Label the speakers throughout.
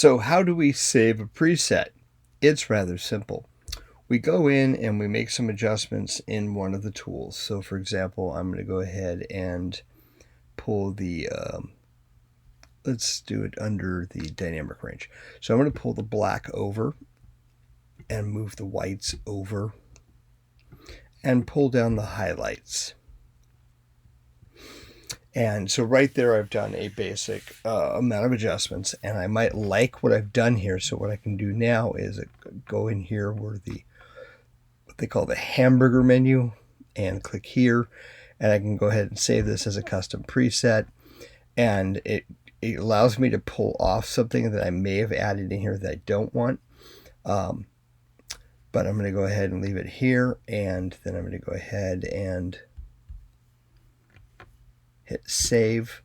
Speaker 1: So how do we save a preset? It's rather simple. We go in and we make some adjustments in one of the tools. So for example, I'm going to go ahead and pull the, let's do it under the dynamic range. So I'm going to pull the black over and move the whites over and pull down the highlights. And so right there, I've done a basic amount of adjustments, and I might like what I've done here. So what I can do now is go in here where what they call the hamburger menu, and click here, and I can go ahead and save this as a custom preset. And it allows me to pull off something that I may have added in here that I don't want. But I'm going to go ahead and leave it here, and then I'm going to go ahead and hit save,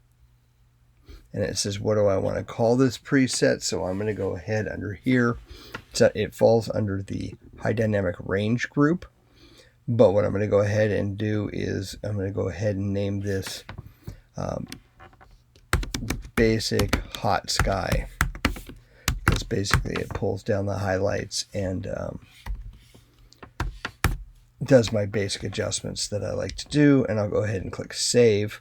Speaker 1: and it says what do I want to call this preset. So I'm going to go ahead under here, so it falls under the high dynamic range group, but what I'm going to go ahead and do is I'm going to go ahead and name this basic hot sky, because basically it pulls down the highlights and does my basic adjustments that I like to do. And I'll go ahead and click save.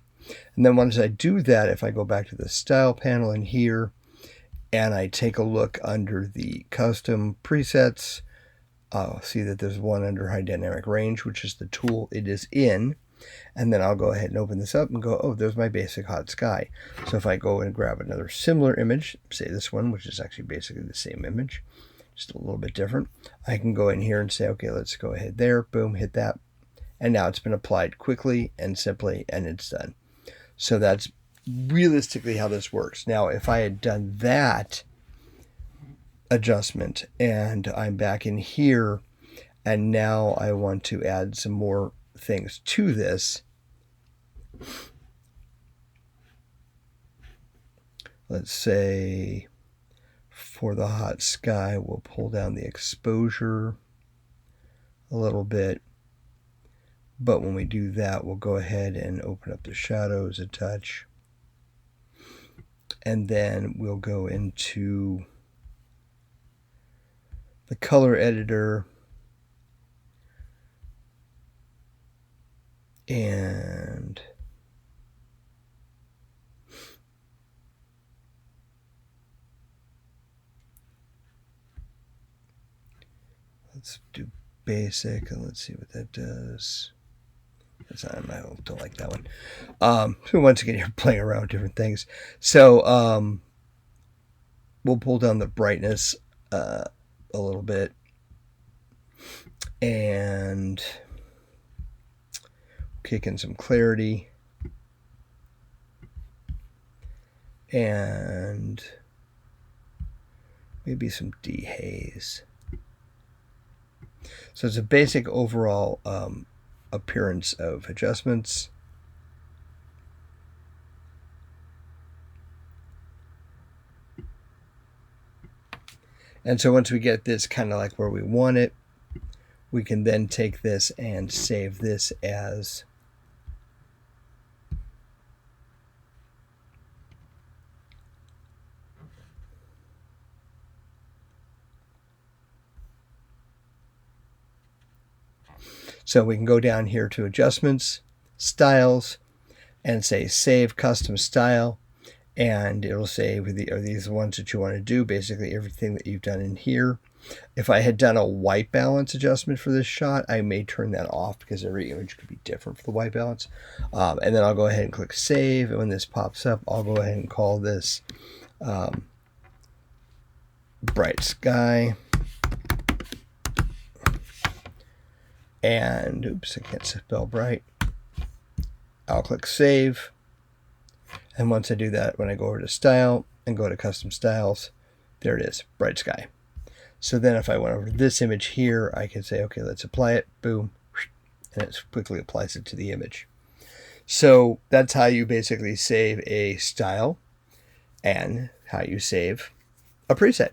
Speaker 1: And then once I do that, if I go back to the style panel in here and I take a look under the custom presets, I'll see that there's one under high dynamic range, which is the tool it is in. And then I'll go ahead and open this up and go, oh, there's my basic hot sky. So if I go and grab another similar image, say this one, which is actually basically the same image, just a little bit different, I can go in here and say, okay, let's go ahead there, boom, hit that. And now it's been applied quickly and simply, and it's done. So that's realistically how this works. Now, if I had done that adjustment and I'm back in here and now I want to add some more things to this, let's say for the hot sky, we'll pull down the exposure a little bit. But when we do that, we'll go ahead and open up the shadows a touch. And then we'll go into the color editor. And let's do basic and let's see what that does. I don't like that one. So once again, you're playing around with different things. So we'll pull down the brightness a little bit, and kick in some clarity, and maybe some dehaze. So it's a basic overall appearance of adjustments. And so once we get this kind of like where we want it, we can then take this and save this as so we can go down here to adjustments, styles, and say save custom style, and it'll say are these the ones that you want to do, basically everything that you've done in here. If I had done a white balance adjustment for this shot, I may turn that off because every image could be different for the white balance. And then I'll go ahead and click save, and when this pops up, I'll go ahead and call this bright sky. And oops, I can't spell bright. I'll click save. And once I do that, when I go over to style and go to custom styles, there it is, bright sky. So then if I went over to this image here, I can say, okay, let's apply it, boom, and it quickly applies it to the image. So that's how you basically save a style and how you save a preset.